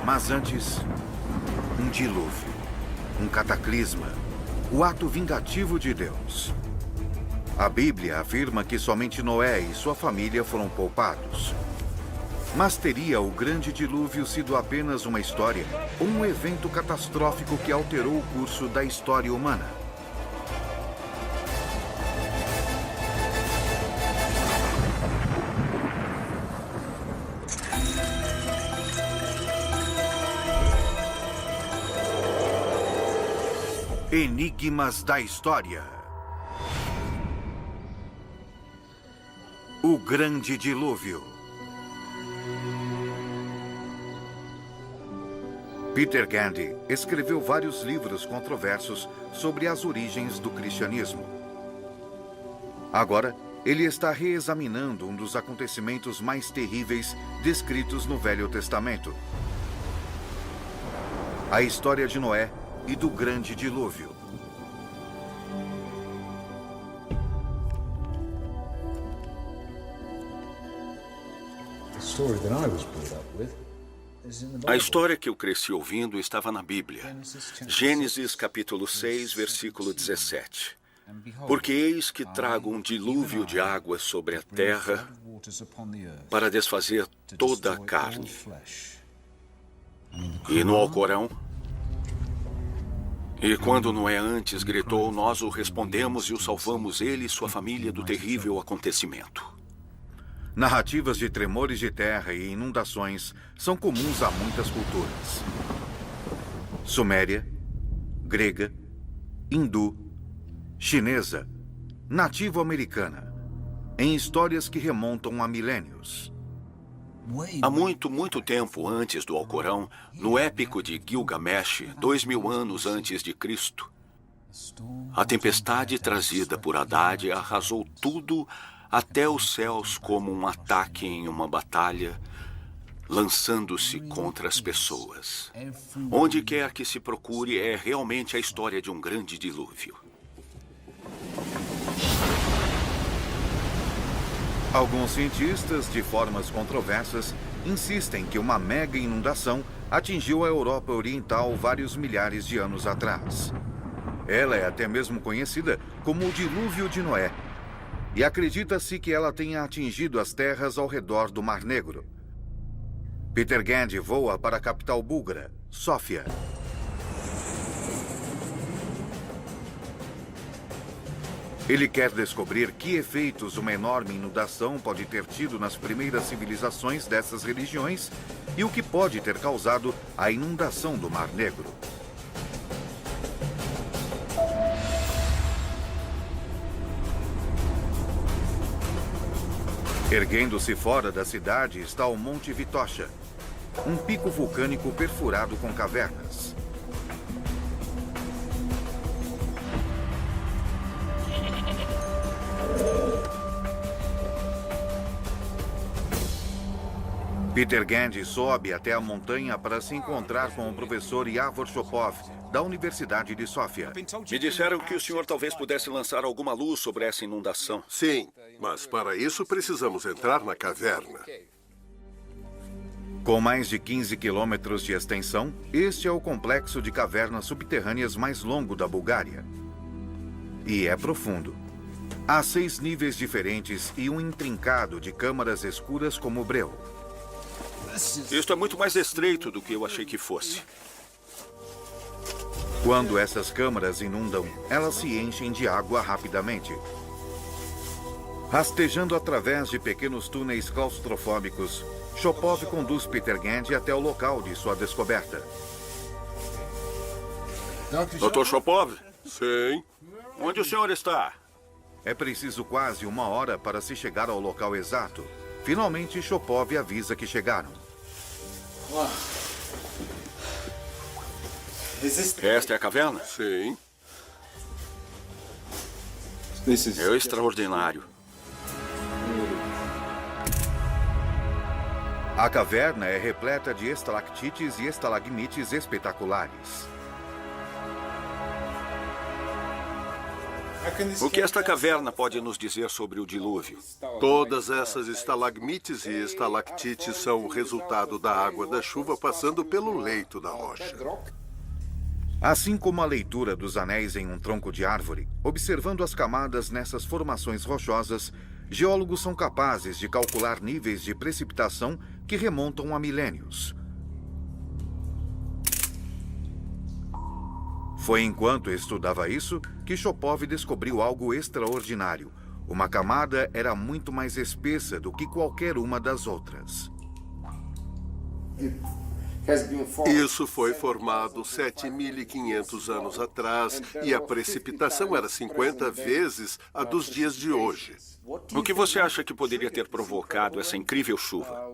Mas antes, um dilúvio, um cataclisma, o ato vingativo de Deus. A Bíblia afirma que somente Noé e sua família foram poupados. Mas teria o grande dilúvio sido apenas uma história ou um evento catastrófico que alterou o curso da história humana? Enigmas da História. O Grande Dilúvio. Peter Gandy escreveu vários livros controversos sobre as origens do cristianismo. Agora, ele está reexaminando um dos acontecimentos mais terríveis descritos no Velho Testamento. A história de Noé e do Grande Dilúvio. A história que eu cresci ouvindo estava na Bíblia. Gênesis capítulo 6, versículo 17. Porque eis que trago um dilúvio de águas sobre a terra para desfazer toda a carne. E no Alcorão, e quando Noé antes gritou, nós o respondemos e o salvamos, ele e sua família, do terrível acontecimento. Narrativas de tremores de terra e inundações são comuns a muitas culturas. Suméria, grega, hindu, chinesa, nativo-americana, em histórias que remontam a milênios. Há muito tempo antes do Alcorão, no épico de Gilgamesh, 2000 anos antes de Cristo, a tempestade trazida por Haddad arrasou tudo até os céus como um ataque em uma batalha, lançando-se contra as pessoas. Onde quer que se procure, é realmente a história de um grande dilúvio. Alguns cientistas, de formas controversas, insistem que uma mega inundação atingiu a Europa Oriental vários milhares de anos atrás. Ela é até mesmo conhecida como o Dilúvio de Noé. E acredita-se que ela tenha atingido as terras ao redor do Mar Negro. Peter Gandy voa para a capital búlgara, Sófia. Ele quer descobrir que efeitos uma enorme inundação pode ter tido nas primeiras civilizações dessas religiões e o que pode ter causado a inundação do Mar Negro. Erguendo-se fora da cidade está o Monte Vitosha, um pico vulcânico perfurado com cavernas. Peter Gandy sobe até a montanha para se encontrar com o professor Yavor Shopov, da Universidade de Sófia. Me disseram que o senhor talvez pudesse lançar alguma luz sobre essa inundação. Sim, mas para isso precisamos entrar na caverna. Com mais de 15 quilômetros de extensão, este é o complexo de cavernas subterrâneas mais longo da Bulgária. E é profundo. Há 6 níveis diferentes e um intrincado de câmaras escuras como o breu. Isto é muito mais estreito do que eu achei que fosse. Quando essas câmaras inundam, elas se enchem de água rapidamente. Rastejando através de pequenos túneis claustrofóbicos, Shopov conduz Peter Gandy até o local de sua descoberta. Dr. Shopov, Sim. onde o senhor está? É preciso quase 1 hora para se chegar ao local exato. Finalmente, Shopov avisa que chegaram. Esta é a caverna? Sim. É extraordinário. A caverna é repleta de estalactites e estalagmites espetaculares. O que esta caverna pode nos dizer sobre o dilúvio? Todas essas estalagmites e estalactites são o resultado da água da chuva passando pelo leito da rocha. Assim como a leitura dos anéis em um tronco de árvore, observando as camadas nessas formações rochosas, geólogos são capazes de calcular níveis de precipitação que remontam a milênios. Foi enquanto estudava isso que Chopov descobriu algo extraordinário. Uma camada era muito mais espessa do que qualquer uma das outras. Isso foi formado 7.500 anos atrás e a precipitação era 50 vezes a dos dias de hoje. O que você acha que poderia ter provocado essa incrível chuva?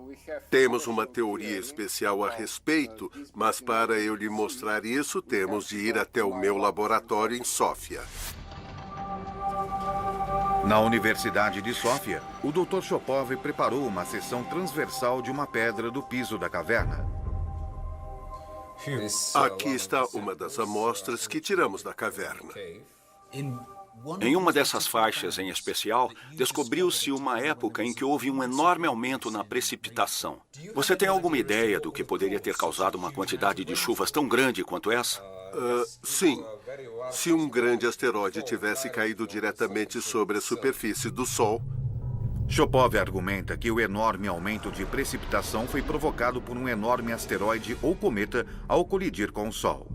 Temos uma teoria especial a respeito, mas para eu lhe mostrar isso, temos de ir até o meu laboratório em Sófia. Na Universidade de Sófia, o Dr. Chopov preparou uma seção transversal de uma pedra do piso da caverna. Aqui está uma das amostras que tiramos da caverna. Em uma dessas faixas em especial, descobriu-se uma época em que houve um enorme aumento na precipitação. Você tem alguma ideia do que poderia ter causado uma quantidade de chuvas tão grande quanto essa? Sim. Se um grande asteroide tivesse caído diretamente sobre a superfície do Sol... Chopov argumenta que o enorme aumento de precipitação foi provocado por um enorme asteroide ou cometa ao colidir com o Sol.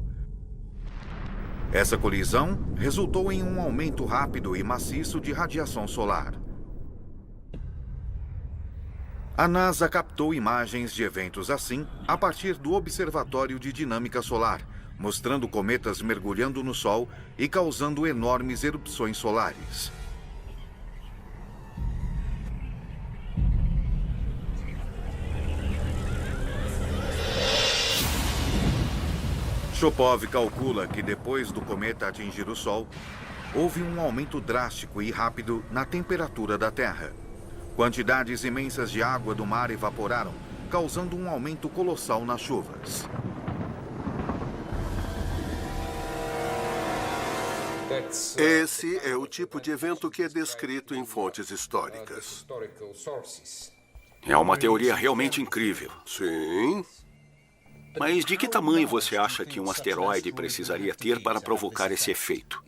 Essa colisão resultou em um aumento rápido e maciço de radiação solar. A NASA captou imagens de eventos assim a partir do Observatório de Dinâmica Solar, mostrando cometas mergulhando no Sol e causando enormes erupções solares. Chopov calcula que depois do cometa atingir o Sol, houve um aumento drástico e rápido na temperatura da Terra. Quantidades imensas de água do mar evaporaram, causando um aumento colossal nas chuvas. Esse é o tipo de evento que é descrito em fontes históricas. É uma teoria realmente incrível. Sim. Mas de que tamanho você acha que um asteroide precisaria ter para provocar esse efeito?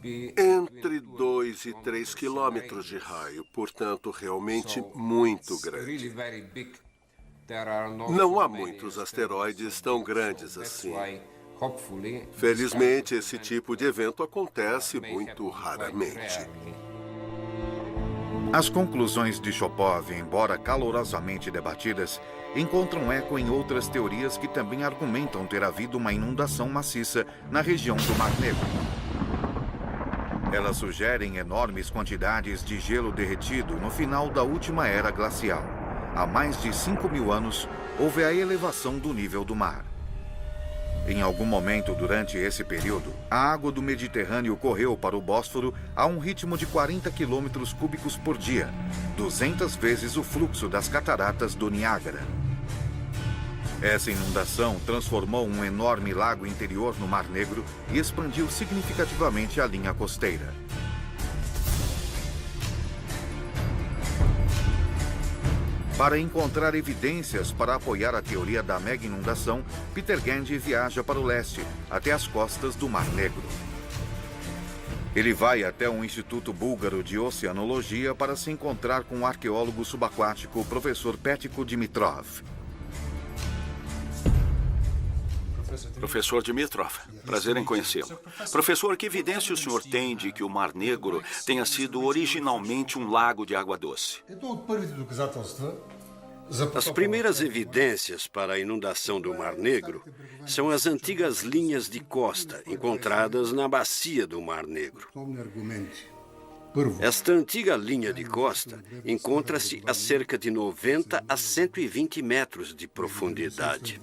Entre 2 e 3 quilômetros de raio, portanto, realmente muito grande. Não há muitos asteroides tão grandes assim. Felizmente, esse tipo de evento acontece muito raramente. As conclusões de Chopov, embora calorosamente debatidas, encontram eco em outras teorias que também argumentam ter havido uma inundação maciça na região do Mar Negro. Elas sugerem enormes quantidades de gelo derretido no final da última era glacial. Há mais de 5.000 anos, houve a elevação do nível do mar. Em algum momento durante esse período, a água do Mediterrâneo correu para o Bósforo a um ritmo de 40 quilômetros cúbicos por dia, 200 vezes o fluxo das cataratas do Niágara. Essa inundação transformou um enorme lago interior no Mar Negro e expandiu significativamente a linha costeira. Para encontrar evidências para apoiar a teoria da mega inundação, Peter Gandy viaja para o leste, até as costas do Mar Negro. Ele vai até um instituto búlgaro de oceanologia para se encontrar com o arqueólogo subaquático professor Petko Dimitrov. Professor Dimitrov, prazer em conhecê-lo. Professor, que evidência o senhor tem de que o Mar Negro tenha sido originalmente um lago de água doce? As primeiras evidências para a inundação do Mar Negro são as antigas linhas de costa encontradas na bacia do Mar Negro. Esta antiga linha de costa encontra-se a cerca de 90 a 120 metros de profundidade.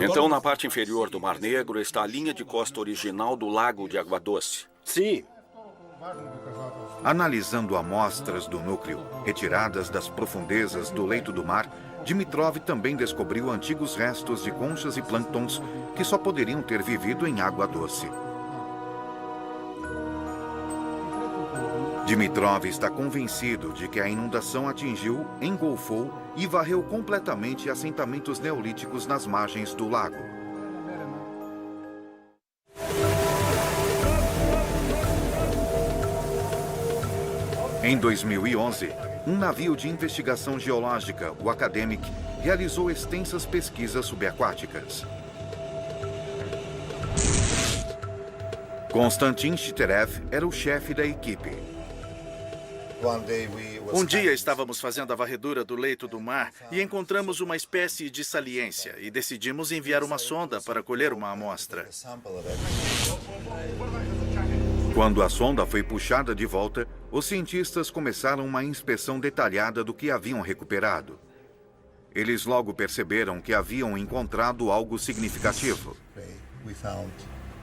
Então, na parte inferior do Mar Negro está a linha de costa original do Lago de Água Doce. Sim. Analisando amostras do núcleo, retiradas das profundezas do leito do mar, Dimitrov também descobriu antigos restos de conchas e plânctons que só poderiam ter vivido em água doce. Dimitrov está convencido de que a inundação atingiu, engolfou e varreu completamente assentamentos neolíticos nas margens do lago. Em 2011, um navio de investigação geológica, o Academic, realizou extensas pesquisas subaquáticas. Konstantin Chiterev era o chefe da equipe. Um dia estávamos fazendo a varredura do leito do mar e encontramos uma espécie de saliência e decidimos enviar uma sonda para colher uma amostra. Quando a sonda foi puxada de volta, os cientistas começaram uma inspeção detalhada do que haviam recuperado. Eles logo perceberam que haviam encontrado algo significativo.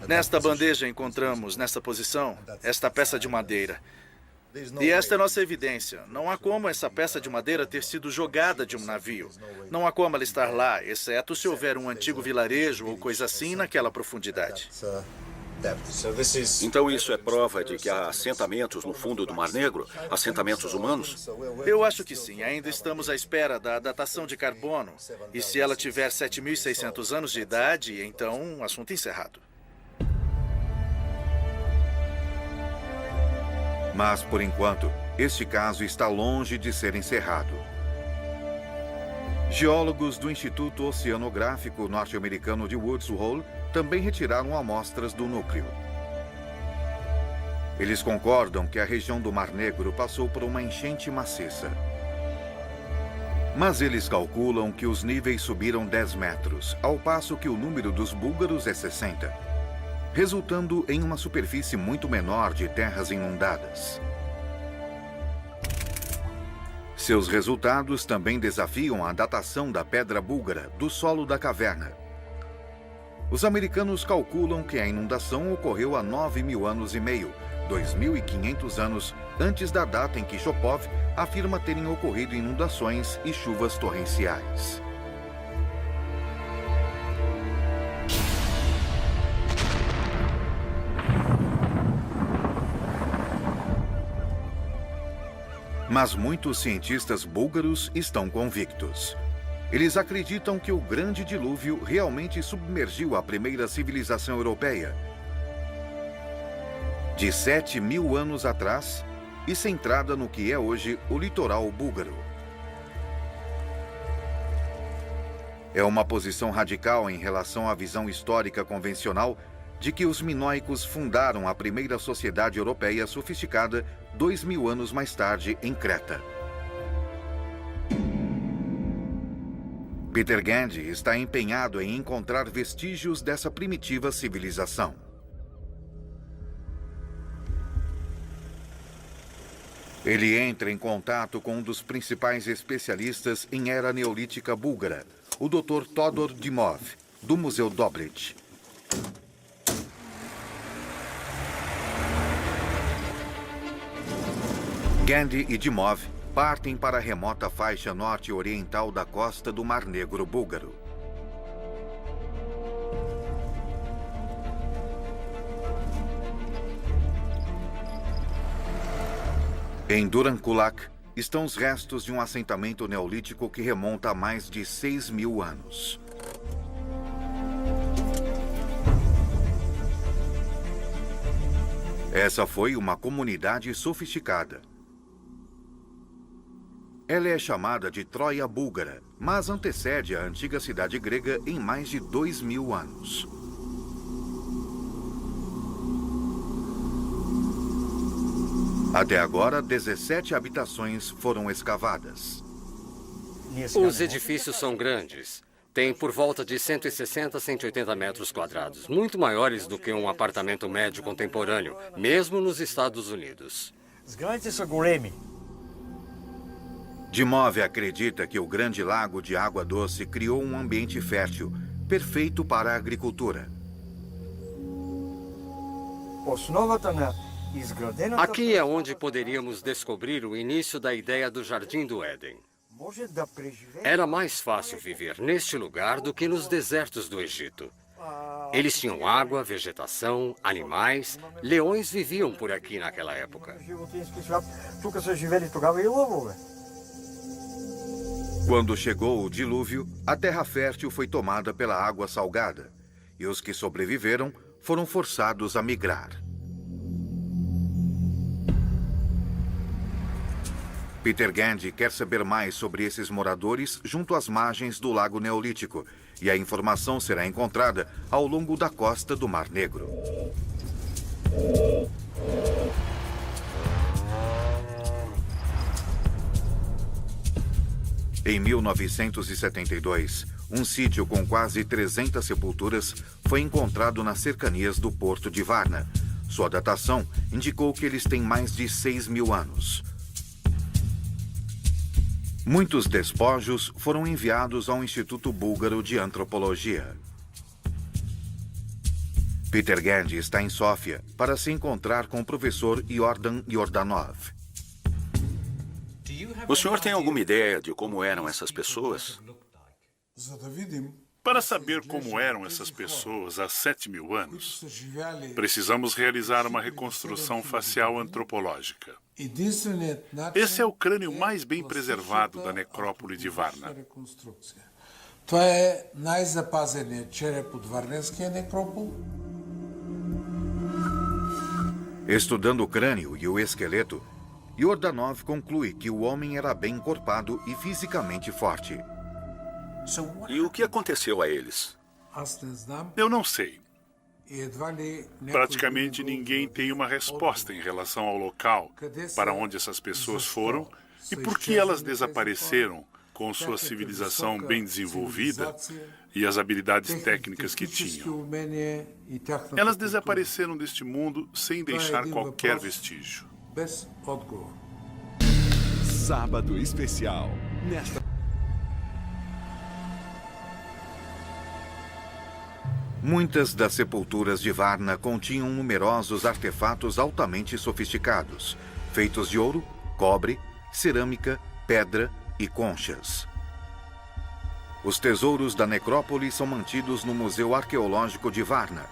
Nesta bandeja encontramos, nessa posição, esta peça de madeira. E esta é nossa evidência. Não há como essa peça de madeira ter sido jogada de um navio. Não há como ela estar lá, exceto se houver um antigo vilarejo ou coisa assim naquela profundidade. Então isso é prova de que há assentamentos no fundo do Mar Negro? Assentamentos humanos? Eu acho que sim. Ainda estamos à espera da datação de carbono. E se ela tiver 7.600 anos de idade, então assunto encerrado. Mas, por enquanto, este caso está longe de ser encerrado. Geólogos do Instituto Oceanográfico norte-americano de Woods Hole também retiraram amostras do núcleo. Eles concordam que a região do Mar Negro passou por uma enchente maciça. Mas eles calculam que os níveis subiram 10 metros, ao passo que o número dos búlgaros é 60, resultando em uma superfície muito menor de terras inundadas. Seus resultados também desafiam a datação da pedra búlgara do solo da caverna. Os americanos calculam que a inundação ocorreu há 9.000 anos e meio, 2.500 anos antes da data em que Shopov afirma terem ocorrido inundações e chuvas torrenciais. Mas muitos cientistas búlgaros estão convictos. Eles acreditam que o grande dilúvio realmente submergiu a primeira civilização europeia de 7.000 anos atrás e centrada no que é hoje o litoral búlgaro. É uma posição radical em relação à visão histórica convencional de que os minoicos fundaram a primeira sociedade europeia sofisticada 2.000 anos mais tarde em Creta. Peter Gandy está empenhado em encontrar vestígios dessa primitiva civilização. Ele entra em contato com um dos principais especialistas em era neolítica búlgara, o Dr. Todor Dimov, do Museu Dobrit. Gandy e Dimov partem para a remota faixa norte-oriental da costa do Mar Negro búlgaro. Em Durankulak estão os restos de um assentamento neolítico que remonta a mais de 6.000 anos. Essa foi uma comunidade sofisticada. Ela é chamada de Troia búlgara, mas antecede a antiga cidade grega em mais de 2.000 anos. Até agora, 17 habitações foram escavadas. Os edifícios são grandes. Tem por volta de 160 a 180 metros quadrados, muito maiores do que um apartamento médio contemporâneo, mesmo nos Estados Unidos. Dimov acredita que o Grande Lago de Água Doce criou um ambiente fértil, perfeito para a agricultura. Aqui é onde poderíamos descobrir o início da ideia do Jardim do Éden. Era mais fácil viver neste lugar do que nos desertos do Egito. Eles tinham água, vegetação, animais. Leões viviam por aqui naquela época. Quando chegou o dilúvio, a terra fértil foi tomada pela água salgada e os que sobreviveram foram forçados a migrar. Peter Gandy quer saber mais sobre esses moradores junto às margens do Lago Neolítico, e a informação será encontrada ao longo da costa do Mar Negro. Em 1972, um sítio com quase 300 sepulturas foi encontrado nas cercanias do porto de Varna. Sua datação indicou que eles têm mais de 6.000 anos. Muitos despojos foram enviados ao Instituto Búlgaro de Antropologia. Peter Gandy está em Sófia para se encontrar com o professor Yordan Yordanov. O senhor tem alguma ideia de como eram essas pessoas? Para saber como eram essas pessoas há 7.000 anos, precisamos realizar uma reconstrução facial antropológica. Esse é o crânio mais bem preservado da necrópole de Varna. Estudando o crânio e o esqueleto, Yordanov conclui que o homem era bem encorpado e fisicamente forte. E o que aconteceu a eles? Eu não sei. Praticamente ninguém tem uma resposta em relação ao local para onde essas pessoas foram e por que elas desapareceram com sua civilização bem desenvolvida e as habilidades técnicas que tinham. Elas desapareceram deste mundo sem deixar qualquer vestígio. Sábado especial. Muitas das sepulturas de Varna continham numerosos artefatos altamente sofisticados, feitos de ouro, cobre, cerâmica, pedra e conchas. Os tesouros da necrópole são mantidos no Museu Arqueológico de Varna.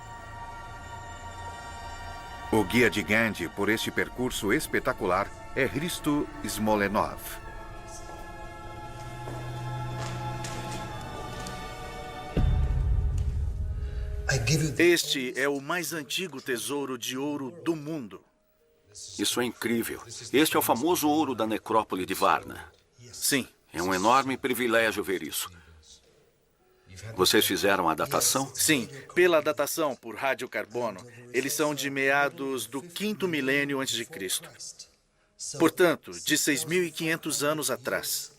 O guia de Gandy por este percurso espetacular é Hristo Smolenov. Este é o mais antigo tesouro de ouro do mundo. Isso é incrível. Este é o famoso ouro da necrópole de Varna. Sim. É um enorme privilégio ver isso. Vocês fizeram a datação? Sim, pela datação por radiocarbono, eles são de meados do 5º milênio antes de Cristo. Portanto, de 6.500 anos atrás.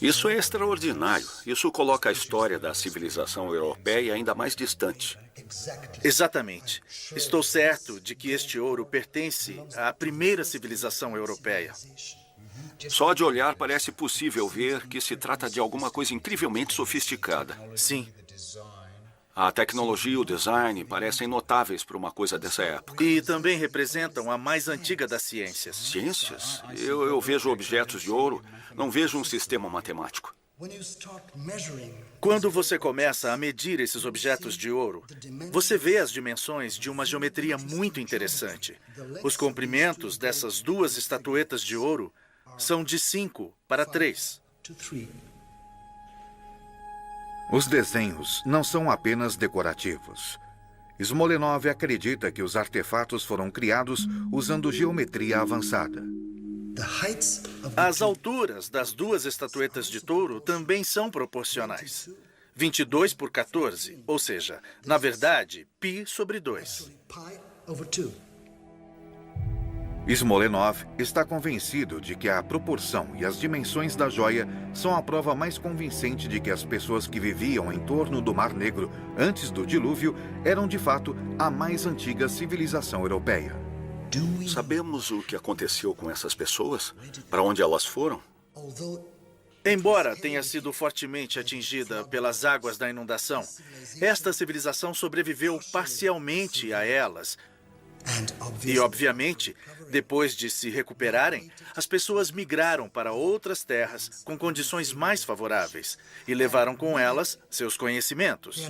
Isso é extraordinário. Isso coloca a história da civilização europeia ainda mais distante. Exatamente. Estou certo de que este ouro pertence à primeira civilização europeia. Só de olhar parece possível ver que se trata de alguma coisa incrivelmente sofisticada. Sim. A tecnologia e o design parecem notáveis para uma coisa dessa época. E também representam a mais antiga das ciências. Ciências? Eu vejo objetos de ouro, não vejo um sistema matemático. Quando você começa a medir esses objetos de ouro, você vê as dimensões de uma geometria muito interessante. Os comprimentos dessas duas estatuetas de ouro são de 5 para 3. Os desenhos não são apenas decorativos. Smolenov acredita que os artefatos foram criados usando geometria avançada. As alturas das duas estatuetas de touro também são proporcionais. 22 por 14, ou seja, na verdade, π sobre 2. Smolenov está convencido de que a proporção e as dimensões da joia são a prova mais convincente de que as pessoas que viviam em torno do Mar Negro antes do dilúvio eram de fato a mais antiga civilização europeia. Sabemos o que aconteceu com essas pessoas? Para onde elas foram? Embora tenha sido fortemente atingida pelas águas da inundação, esta civilização sobreviveu parcialmente a elas E, obviamente, depois de se recuperarem, as pessoas migraram para outras terras com condições mais favoráveis e levaram com elas seus conhecimentos.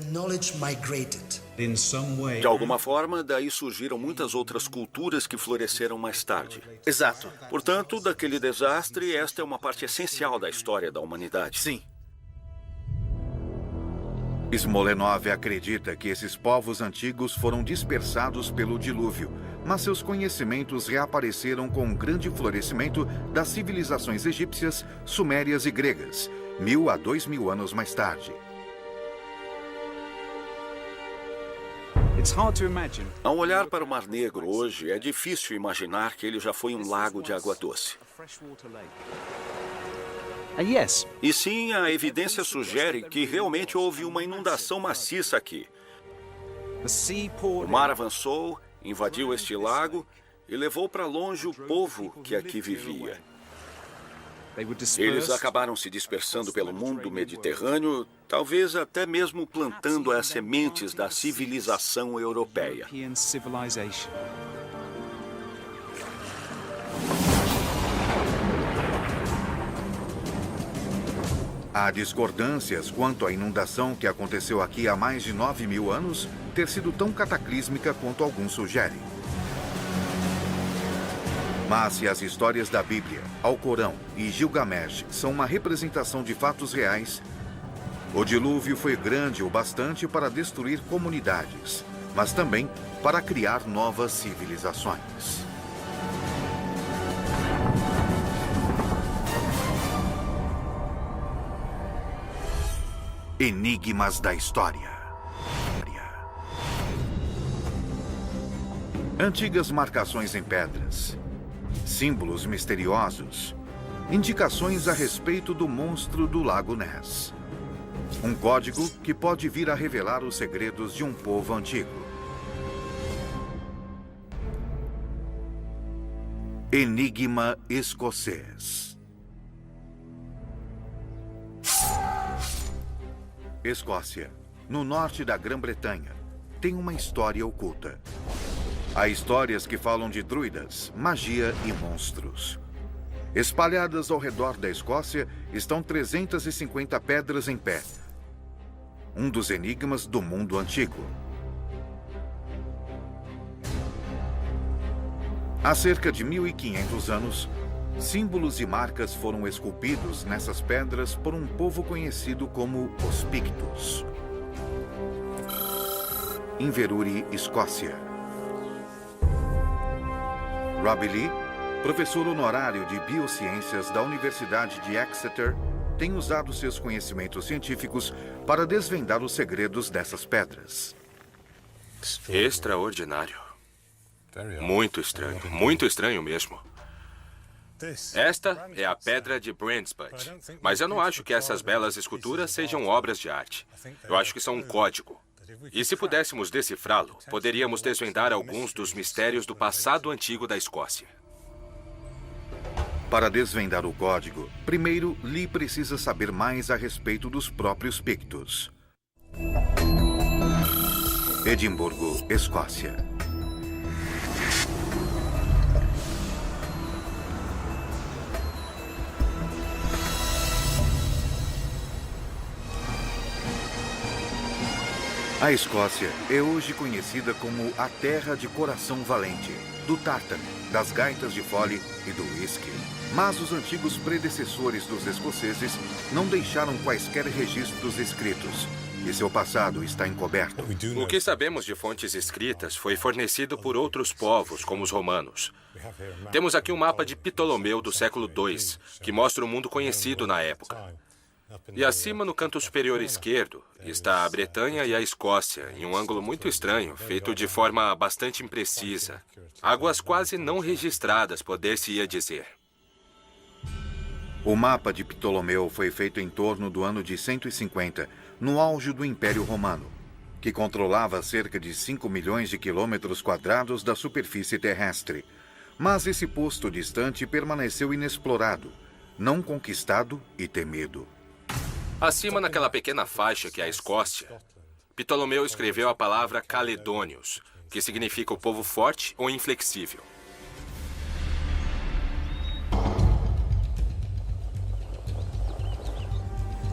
De alguma forma, daí surgiram muitas outras culturas que floresceram mais tarde. Exato. Portanto, daquele desastre, esta é uma parte essencial da história da humanidade. Sim. Smolenov acredita que esses povos antigos foram dispersados pelo dilúvio, mas seus conhecimentos reapareceram com um grande florescimento das civilizações egípcias, sumérias e gregas, 1000 a 2000 anos mais tarde. Ao olhar para o Mar Negro hoje, é difícil imaginar que ele já foi um lago de água doce. E sim, a evidência sugere que realmente houve uma inundação maciça aqui. O mar avançou, invadiu este lago e levou para longe o povo que aqui vivia. Eles acabaram se dispersando pelo mundo mediterrâneo, talvez até mesmo plantando as sementes da civilização europeia. Há discordâncias quanto à inundação que aconteceu aqui há mais de 9.000 anos ter sido tão cataclísmica quanto alguns sugerem. Mas se as histórias da Bíblia, Alcorão e Gilgamesh são uma representação de fatos reais, o dilúvio foi grande o bastante para destruir comunidades, mas também para criar novas civilizações. Enigmas da história. Antigas marcações em pedras, símbolos misteriosos, indicações a respeito do monstro do Lago Ness. Um código que pode vir a revelar os segredos de um povo antigo. Enigma escocês. Escócia, no norte da Grã-Bretanha, tem uma história oculta. Há histórias que falam de druidas, magia e monstros. Espalhadas ao redor da Escócia estão 350 pedras em pé. Um dos enigmas do mundo antigo. Há cerca de 1500 anos, símbolos e marcas foram esculpidos nessas pedras por um povo conhecido como os Pictos. Inverurie, Escócia. Robbie Lee, professor honorário de Biociências da Universidade de Exeter, tem usado seus conhecimentos científicos para desvendar os segredos dessas pedras. Extraordinário. Muito estranho mesmo. Esta é a Pedra de Brandsput, mas eu não acho que essas belas esculturas sejam obras de arte. Eu acho que são um código. E se pudéssemos decifrá-lo, poderíamos desvendar alguns dos mistérios do passado antigo da Escócia. Para desvendar o código, primeiro Lee precisa saber mais a respeito dos próprios Pictos. Edimburgo, Escócia. A Escócia é hoje conhecida como a terra de coração valente, do tártaro, das gaitas de fole e do whisky. Mas os antigos predecessores dos escoceses não deixaram quaisquer registros escritos, e seu passado está encoberto. O que sabemos de fontes escritas foi fornecido por outros povos, como os romanos. Temos aqui um mapa de Ptolomeu do século II, que mostra o mundo conhecido na época. E acima, no canto superior esquerdo, está a Bretanha e a Escócia, em um ângulo muito estranho, feito de forma bastante imprecisa. Águas quase não registradas, poder-se-ia dizer. O mapa de Ptolomeu foi feito em torno do ano de 150, no auge do Império Romano, que controlava cerca de 5 milhões de quilômetros quadrados da superfície terrestre. Mas esse posto distante permaneceu inexplorado, não conquistado e temido. Acima, naquela pequena faixa que é a Escócia, Ptolomeu escreveu a palavra Caledônios, que significa o povo forte ou inflexível.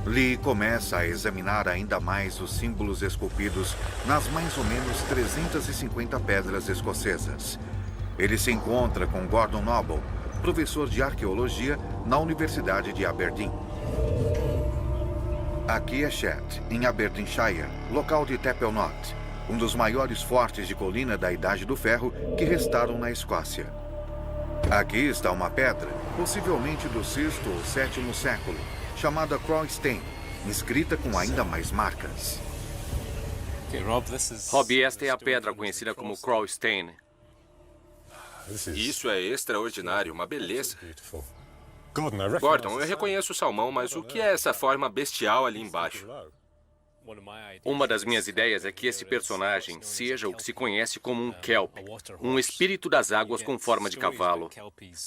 Lee começa a examinar ainda mais os símbolos esculpidos nas mais ou menos 350 pedras escocesas. Ele se encontra com Gordon Noble, professor de arqueologia na Universidade de Aberdeen. Aqui é Chet, em Aberdeenshire, local de Teppel Knot, um dos maiores fortes de colina da Idade do Ferro que restaram na Escócia. Aqui está uma pedra, possivelmente do 6º ou 7º século, chamada Croystein, inscrita com ainda mais marcas. Rob, esta é a pedra conhecida como Croystein. Isso é extraordinário, uma beleza. Gordon, eu reconheço o salmão, mas o que é essa forma bestial ali embaixo? Uma das minhas ideias é que esse personagem seja o que se conhece como um kelp, um espírito das águas com forma de cavalo.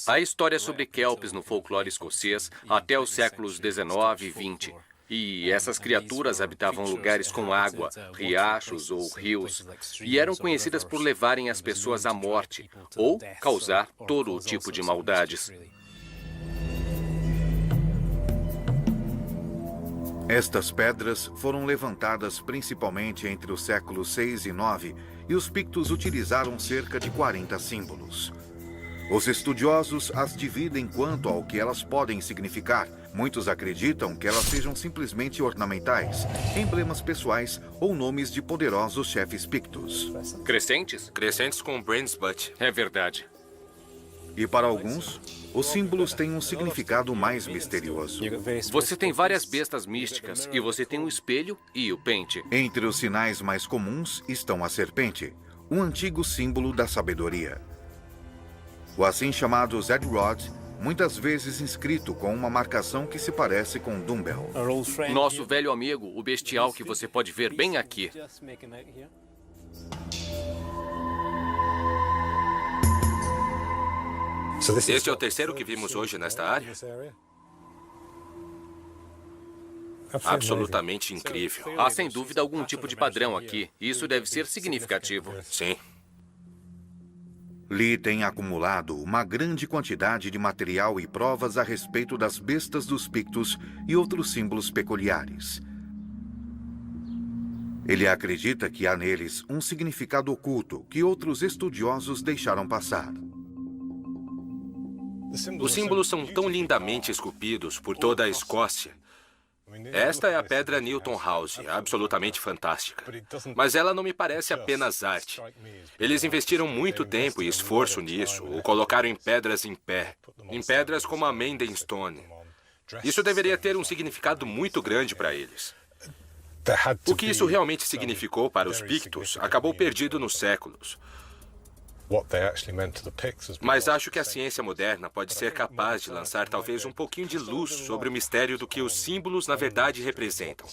Há histórias sobre kelps no folclore escocês até os séculos XIX e XX. E essas criaturas habitavam lugares com água, riachos ou rios, e eram conhecidas por levarem as pessoas à morte ou causar todo o tipo de maldades. Estas pedras foram levantadas principalmente entre os séculos 6 e 9 e os Pictos utilizaram cerca de 40 símbolos. Os estudiosos as dividem quanto ao que elas podem significar. Muitos acreditam que elas sejam simplesmente ornamentais, emblemas pessoais ou nomes de poderosos chefes Pictos. Crescentes? Crescentes com Brand's Butt. É verdade. E para alguns, os símbolos têm um significado mais misterioso. Você tem várias bestas místicas e você tem o espelho e o pente. Entre os sinais mais comuns estão a serpente, um antigo símbolo da sabedoria. O assim chamado Zed Rod, muitas vezes inscrito com uma marcação que se parece com Dumbbell. Nosso velho amigo, o bestial que você pode ver bem aqui. Este é o terceiro que vimos hoje nesta área? Absolutamente incrível. Há sem dúvida algum tipo de padrão aqui. Isso deve ser significativo. Sim. Lee tem acumulado uma grande quantidade de material e provas a respeito das bestas dos Pictos e outros símbolos peculiares. Ele acredita que há neles um significado oculto que outros estudiosos deixaram passar. Os símbolos são tão lindamente esculpidos por toda a Escócia. Esta é a pedra Newton House, absolutamente fantástica. Mas ela não me parece apenas arte. Eles investiram muito tempo e esforço nisso, o colocaram em pedras em pé, em pedras como a Maiden Stone. Isso deveria ter um significado muito grande para eles. O que isso realmente significou para os Pictos acabou perdido nos séculos. Mas acho que a ciência moderna pode ser capaz de lançar talvez um pouquinho de luz sobre o mistério do que os símbolos na verdade representam.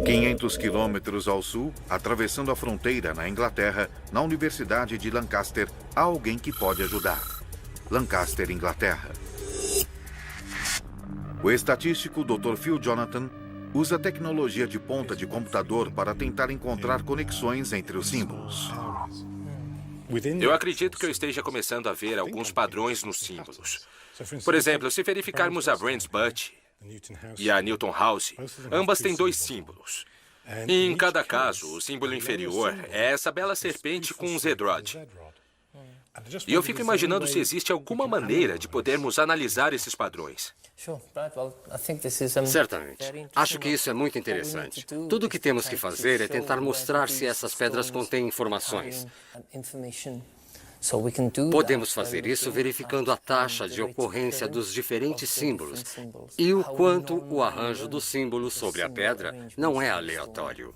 500 quilômetros ao sul, atravessando a fronteira na Inglaterra, na Universidade de Lancaster, há alguém que pode ajudar. Lancaster, Inglaterra. O estatístico Dr. Phil Jonathan usa tecnologia de ponta de computador para tentar encontrar conexões entre os símbolos. Eu acredito que eu esteja começando a ver alguns padrões nos símbolos. Por exemplo, se verificarmos a Brand's Butt e a Newton House, ambas têm dois símbolos. E em cada caso, o símbolo inferior é essa bela serpente com um Zed-Rod. E eu fico imaginando se existe alguma maneira de podermos analisar esses padrões. Certamente. Acho que isso é muito interessante. Tudo o que temos que fazer é tentar mostrar se essas pedras contêm informações. Podemos fazer isso verificando a taxa de ocorrência dos diferentes símbolos e o quanto o arranjo dos símbolos sobre a pedra não é aleatório.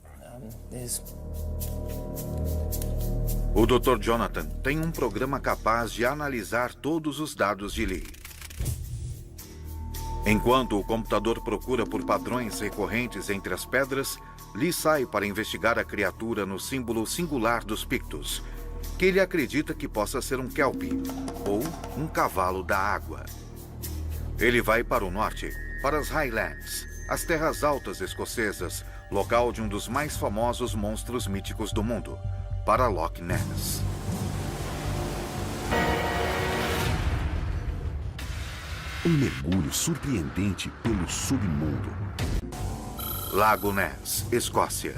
O Dr. Jonathan tem um programa capaz de analisar todos os dados de Lee. Enquanto o computador procura por padrões recorrentes entre as pedras, Lee sai para investigar a criatura no símbolo singular dos Pictos, que ele acredita que possa ser um kelp, ou um cavalo da água. Ele vai para o norte, para as Highlands, as terras altas escocesas, local de um dos mais famosos monstros míticos do mundo, para Loch Ness. Um mergulho surpreendente pelo submundo. Lago Ness, Escócia.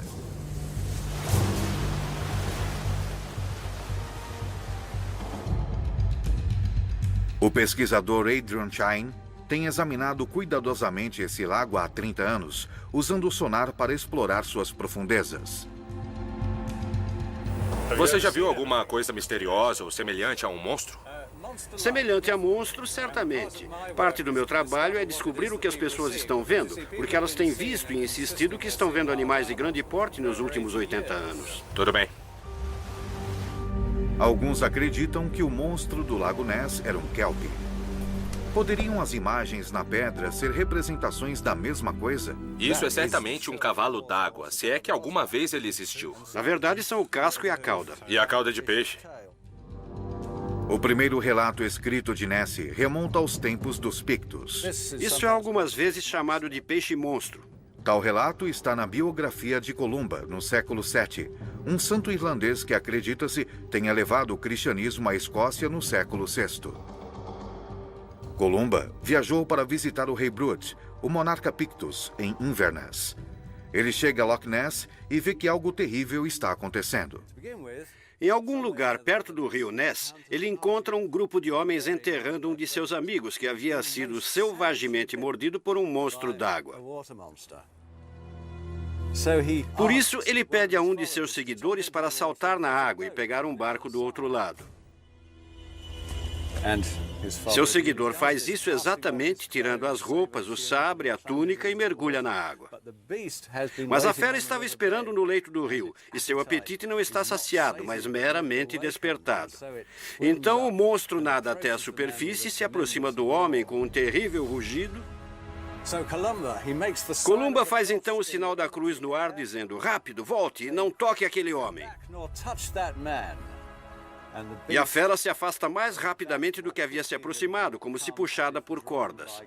O pesquisador Adrian Chine tem examinado cuidadosamente esse lago há 30 anos, usando o sonar para explorar suas profundezas. Você já viu alguma coisa misteriosa ou semelhante a um monstro? Semelhante a monstros, certamente. Parte do meu trabalho é descobrir o que as pessoas estão vendo, porque elas têm visto e insistido que estão vendo animais de grande porte nos últimos 80 anos. Tudo bem. Alguns acreditam que o monstro do Lago Ness era um kelp. Poderiam as imagens na pedra ser representações da mesma coisa? Isso é certamente um cavalo d'água, se é que alguma vez ele existiu. Na verdade, são o casco e a cauda. E a cauda de peixe? O primeiro relato escrito de Nessie remonta aos tempos dos Pictos. Isso é algumas vezes chamado de peixe-monstro. Tal relato está na biografia de Columba, no século VII, um santo irlandês que acredita-se tenha levado o cristianismo à Escócia no século VI. Columba viajou para visitar o rei Brut, o monarca Pictos, em Inverness. Ele chega a Loch Ness e vê que algo terrível está acontecendo. Em algum lugar perto do rio Ness, ele encontra um grupo de homens enterrando um de seus amigos que havia sido selvagemente mordido por um monstro d'água. Por isso, ele pede a um de seus seguidores para saltar na água e pegar um barco do outro lado. Seu seguidor faz isso exatamente tirando as roupas, o sabre, a túnica e mergulha na água. Mas a fera estava esperando no leito do rio, e seu apetite não está saciado, mas meramente despertado. Então o monstro nada até a superfície e se aproxima do homem com um terrível rugido. Columba faz então o sinal da cruz no ar, dizendo: "Rápido, volte e não toque aquele homem." E a fera se afasta mais rapidamente do que havia se aproximado, como se puxada por cordas.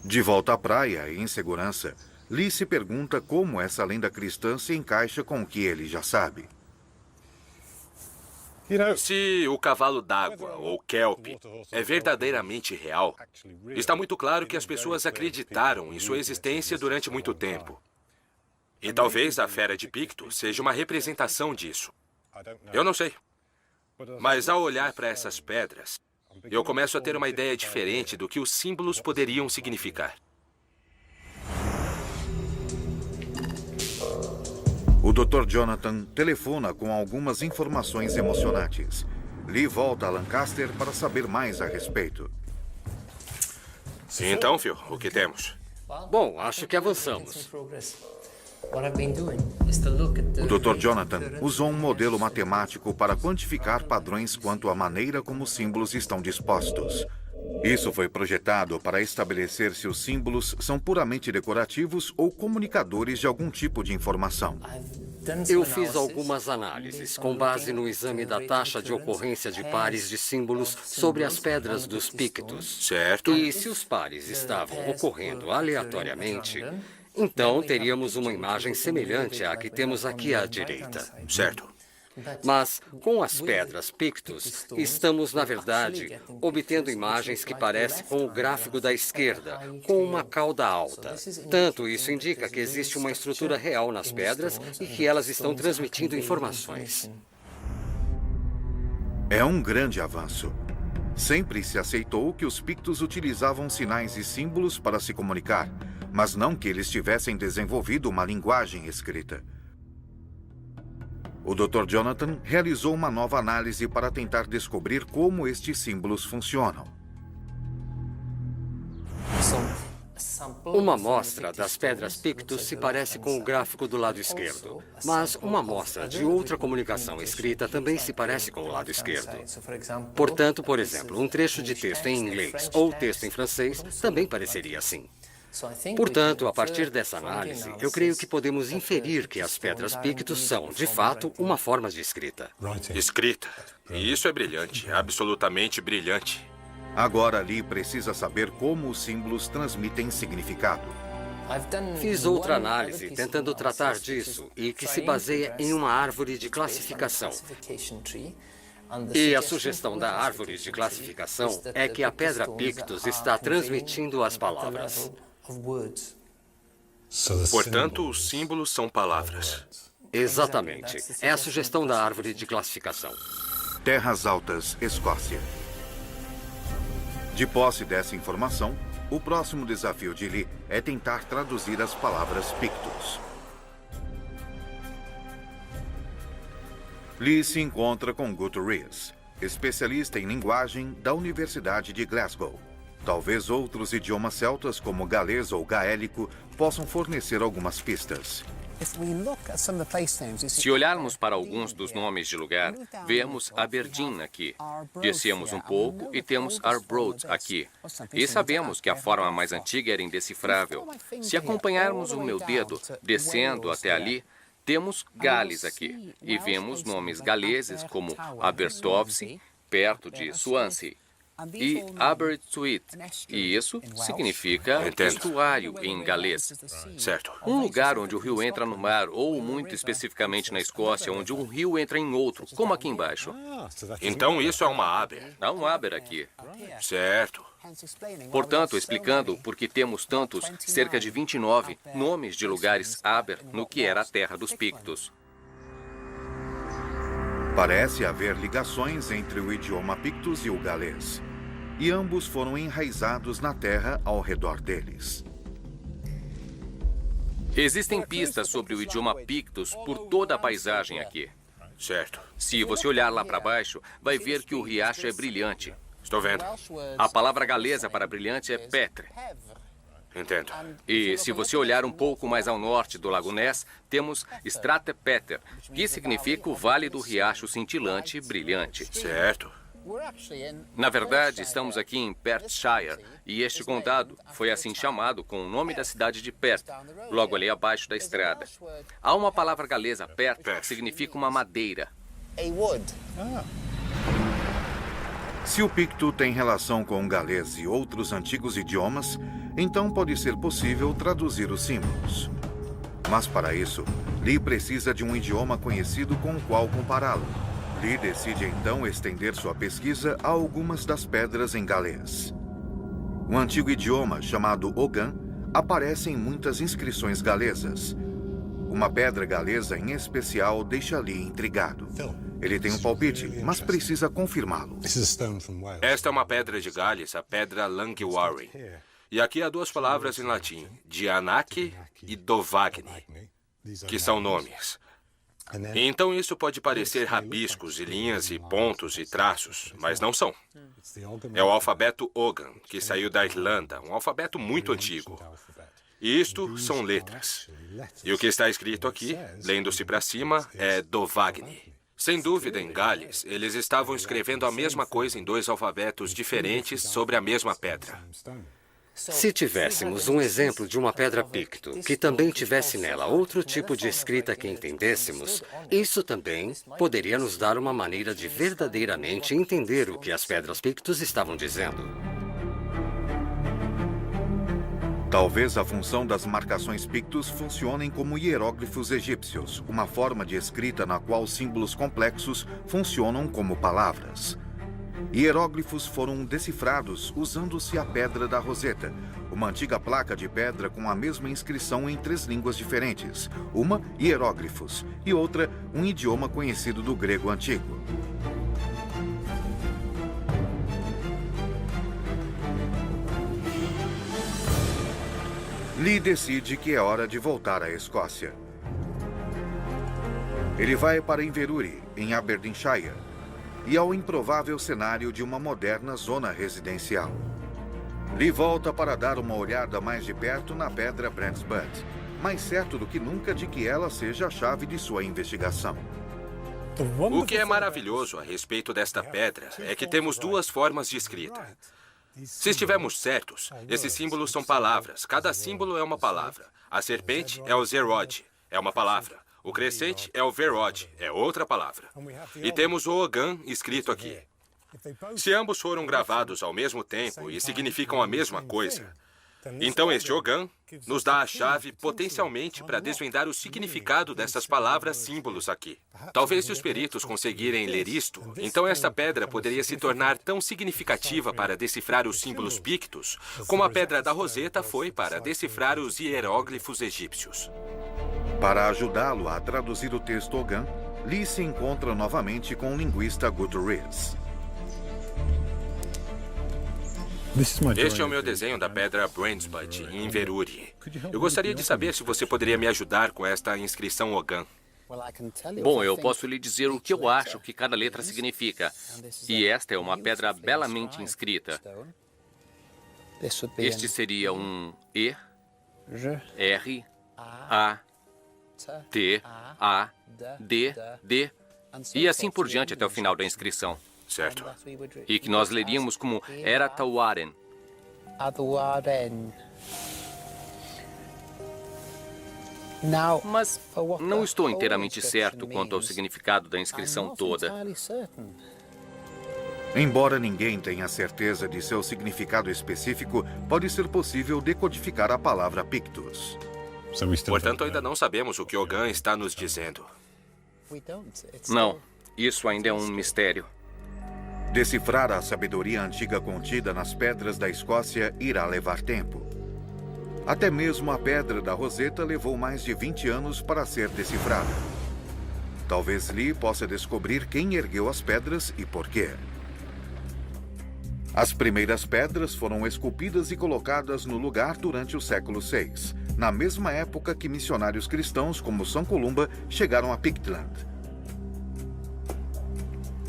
De volta à praia e em segurança, Lee se pergunta como essa lenda cristã se encaixa com o que ele já sabe. Se o cavalo d'água, ou kelp, é verdadeiramente real, está muito claro que as pessoas acreditaram em sua existência durante muito tempo. E talvez a fera de Picto seja uma representação disso. Eu não sei. Mas ao olhar para essas pedras, eu começo a ter uma ideia diferente do que os símbolos poderiam significar. O Dr. Jonathan telefona com algumas informações emocionantes. Lee volta a Lancaster para saber mais a respeito. Então, Phil, o que temos? Bom, acho que avançamos. O Dr. Jonathan usou um modelo matemático para quantificar padrões quanto à maneira como os símbolos estão dispostos. Isso foi projetado para estabelecer se os símbolos são puramente decorativos ou comunicadores de algum tipo de informação. Eu fiz algumas análises com base no exame da taxa de ocorrência de pares de símbolos sobre as pedras dos Pictos. Certo. E se os pares estavam ocorrendo aleatoriamente, então teríamos uma imagem semelhante à que temos aqui à direita. Certo. Mas, com as pedras Pictos, estamos, na verdade, obtendo imagens que parecem com o gráfico da esquerda, com uma cauda alta. Tanto isso indica que existe uma estrutura real nas pedras e que elas estão transmitindo informações. É um grande avanço. Sempre se aceitou que os Pictos utilizavam sinais e símbolos para se comunicar, mas não que eles tivessem desenvolvido uma linguagem escrita. O Dr. Jonathan realizou uma nova análise para tentar descobrir como estes símbolos funcionam. Uma amostra das pedras Pictos se parece com o gráfico do lado esquerdo, mas uma amostra de outra comunicação escrita também se parece com o lado esquerdo. Portanto, por exemplo, um trecho de texto em inglês ou texto em francês também pareceria assim. Portanto, a partir dessa análise, eu creio que podemos inferir que as pedras Pictos são, de fato, uma forma de escrita. Escrita. E isso é brilhante, absolutamente brilhante. Agora Lee precisa saber como os símbolos transmitem significado. Fiz outra análise tentando tratar disso e que se baseia em uma árvore de classificação. E a sugestão da árvore de classificação é que a pedra Pictos está transmitindo as palavras. Portanto, os símbolos são palavras. Exatamente. É a sugestão da árvore de classificação. Terras Altas, Escócia. De posse dessa informação, o próximo desafio de Lee é tentar traduzir as palavras Pictos. Lee se encontra com Guto Rees, especialista em linguagem da Universidade de Glasgow. Talvez outros idiomas celtas, como galês ou gaélico, possam fornecer algumas pistas. Se olharmos para alguns dos nomes de lugar, vemos Aberdeen aqui. Descemos um pouco e temos Arbroath aqui. E sabemos que a forma mais antiga era indecifrável. Se acompanharmos o meu dedo descendo até ali, temos Gales aqui. E vemos nomes galeses como Abertofse, perto de Swansea, e Aberystwyth, e isso significa estuário em galês. Certo. Um lugar onde o rio entra no mar, ou muito especificamente na Escócia, onde um rio entra em outro, como aqui embaixo. Então isso é uma Aber. Há um Aber aqui. Certo. Portanto, explicando por que temos tantos, cerca de 29 nomes de lugares Aber no que era a terra dos Pictos. Parece haver ligações entre o idioma Pictos e o galês, e ambos foram enraizados na terra ao redor deles. Existem pistas sobre o idioma Pictos por toda a paisagem aqui. Certo. Se você olhar lá para baixo, vai ver que o riacho é brilhante. Estou vendo. A palavra galesa para brilhante é petre. Entendo. E se você olhar um pouco mais ao norte do Lago Ness, temos Strate Peter, que significa o Vale do Riacho Cintilante e Brilhante. Certo. Na verdade, estamos aqui em Perthshire, e este condado foi assim chamado com o nome da cidade de Perth, logo ali abaixo da estrada. Há uma palavra galesa, Perth, que significa uma madeira. Se o Picto tem relação com o galês e outros antigos idiomas, então pode ser possível traduzir os símbolos. Mas para isso, Lee precisa de um idioma conhecido com o qual compará-lo. Lee decide então estender sua pesquisa a algumas das pedras em galês. Um antigo idioma chamado Ogan aparece em muitas inscrições galesas. Uma pedra galesa em especial deixa Lee intrigado. Ele tem um palpite, mas precisa confirmá-lo. Esta é uma pedra de Gales, a pedra Langwarry. E aqui há duas palavras em latim, Dianac e Dovagni, que são nomes. E então isso pode parecer rabiscos e linhas e pontos e traços, mas não são. É o alfabeto Ogan, que saiu da Irlanda, um alfabeto muito antigo. E isto são letras. E o que está escrito aqui, lendo-se para cima, é Dovagni. Sem dúvida, em Gales, eles estavam escrevendo a mesma coisa em dois alfabetos diferentes sobre a mesma pedra. Se tivéssemos um exemplo de uma pedra Picto, que também tivesse nela outro tipo de escrita que entendêssemos, isso também poderia nos dar uma maneira de verdadeiramente entender o que as pedras Pictos estavam dizendo. Talvez a função das marcações Pictos funcionem como hieróglifos egípcios, uma forma de escrita na qual símbolos complexos funcionam como palavras. Hieróglifos foram decifrados usando-se a Pedra da Roseta, uma antiga placa de pedra com a mesma inscrição em 3 línguas diferentes, uma hieróglifos e outra um idioma conhecido do grego antigo. Lee decide que é hora de voltar à Escócia. Ele vai para Inverurie, em Aberdeenshire, e ao improvável cenário de uma moderna zona residencial. Lee volta para dar uma olhada mais de perto na pedra Brandsbutt, mais certo do que nunca de que ela seja a chave de sua investigação. O que é maravilhoso a respeito desta pedra é que temos duas formas de escrita. Se estivermos certos, esses símbolos são palavras. Cada símbolo é uma palavra. A serpente é o Zerod, é uma palavra. O crescente é o Verod, é outra palavra. E temos o Ogan escrito aqui. Se ambos foram gravados ao mesmo tempo e significam a mesma coisa, então este Ogan nos dá a chave potencialmente para desvendar o significado dessas palavras símbolos aqui. Talvez se os peritos conseguirem ler isto, então esta pedra poderia se tornar tão significativa para decifrar os símbolos pictos, como a pedra da Roseta foi para decifrar os hieróglifos egípcios. Para ajudá-lo a traduzir o texto Ogan, Lee se encontra novamente com o linguista Gutierrez. Este é o meu desenho da pedra Brandsput, em Veruri. Eu gostaria de saber se você poderia me ajudar com esta inscrição Ogan. Bom, eu posso lhe dizer o que eu acho que cada letra significa. E esta é uma pedra belamente inscrita. Este seria um E, R, A, T, A, D, D, e assim por diante até o final da inscrição. Certo. E que nós leríamos como Eratawaren. Mas não estou inteiramente certo quanto ao significado da inscrição toda. Embora ninguém tenha certeza de seu significado específico, pode ser possível decodificar a palavra Pictus. Portanto, ainda não sabemos o que Ogan está nos dizendo. Não, isso ainda é um mistério. Decifrar a sabedoria antiga contida nas pedras da Escócia irá levar tempo. Até mesmo a pedra da Roseta levou mais de 20 anos para ser decifrada. Talvez Lee possa descobrir quem ergueu as pedras e por quê. As primeiras pedras foram esculpidas e colocadas no lugar durante o século VI, na mesma época que missionários cristãos como São Columba chegaram a Pictland.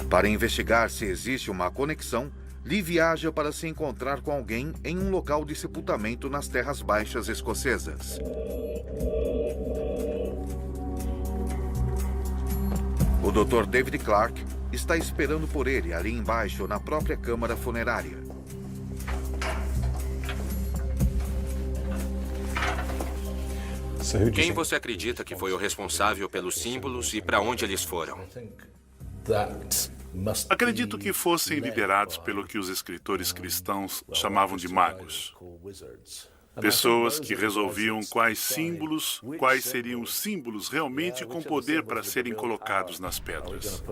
Para investigar se existe uma conexão, Lee viaja para se encontrar com alguém em um local de sepultamento nas terras baixas escocesas. O Dr. David Clark está esperando por ele ali embaixo na própria câmara funerária. Quem você acredita que foi o responsável pelos símbolos e para onde eles foram? Acredito que fossem liderados pelo que os escritores cristãos chamavam de magos. Pessoas que resolviam quais seriam os símbolos realmente com poder para serem colocados nas pedras.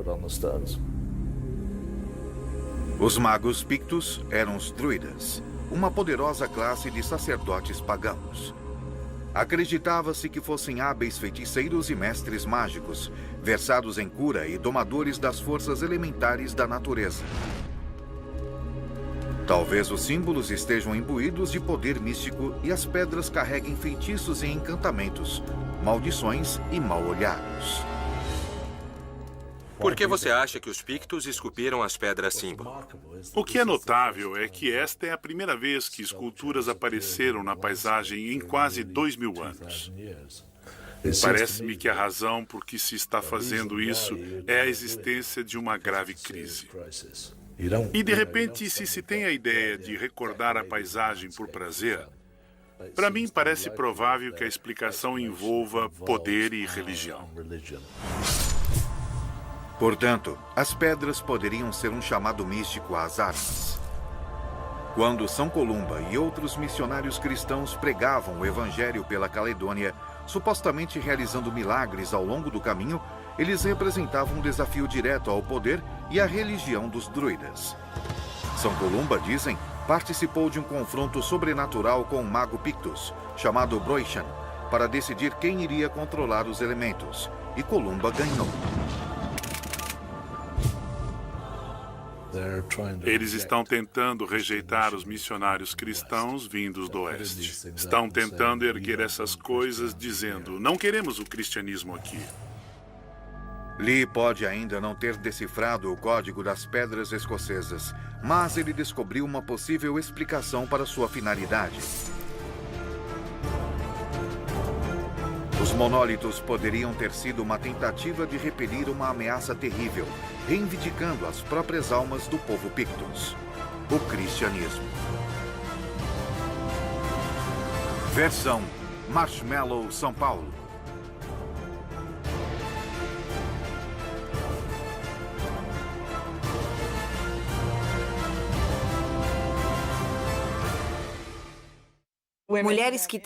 Os magos pictos eram os druidas, uma poderosa classe de sacerdotes pagãos. Acreditava-se que fossem hábeis feiticeiros e mestres mágicos, versados em cura e domadores das forças elementares da natureza. Talvez os símbolos estejam imbuídos de poder místico e as pedras carreguem feitiços e encantamentos, maldições e mal-olhados. Por que você acha que os pictos esculpiram as pedras símbolo? O que é notável é que esta é a primeira vez que esculturas apareceram na paisagem em quase 2000 anos. Parece-me que a razão por que se está fazendo isso é a existência de uma grave crise. E, de repente, se tem a ideia de recordar a paisagem por prazer, para mim parece provável que a explicação envolva poder e religião. Portanto, as pedras poderiam ser um chamado místico às armas. Quando São Columba e outros missionários cristãos pregavam o evangelho pela Caledônia, supostamente realizando milagres ao longo do caminho, eles representavam um desafio direto ao poder e à religião dos druidas. São Columba, dizem, participou de um confronto sobrenatural com um mago pictus, chamado Broichan, para decidir quem iria controlar os elementos, e Columba ganhou. Eles estão tentando rejeitar os missionários cristãos vindos do Oeste. Estão tentando erguer essas coisas, dizendo, não queremos o cristianismo aqui. Lee pode ainda não ter decifrado o código das pedras escocesas, mas ele descobriu uma possível explicação para sua finalidade. Os monólitos poderiam ter sido uma tentativa de repelir uma ameaça terrível, reivindicando as próprias almas do povo pictus. o cristianismo. Versão Marshmallow São Paulo. Mulheres que têm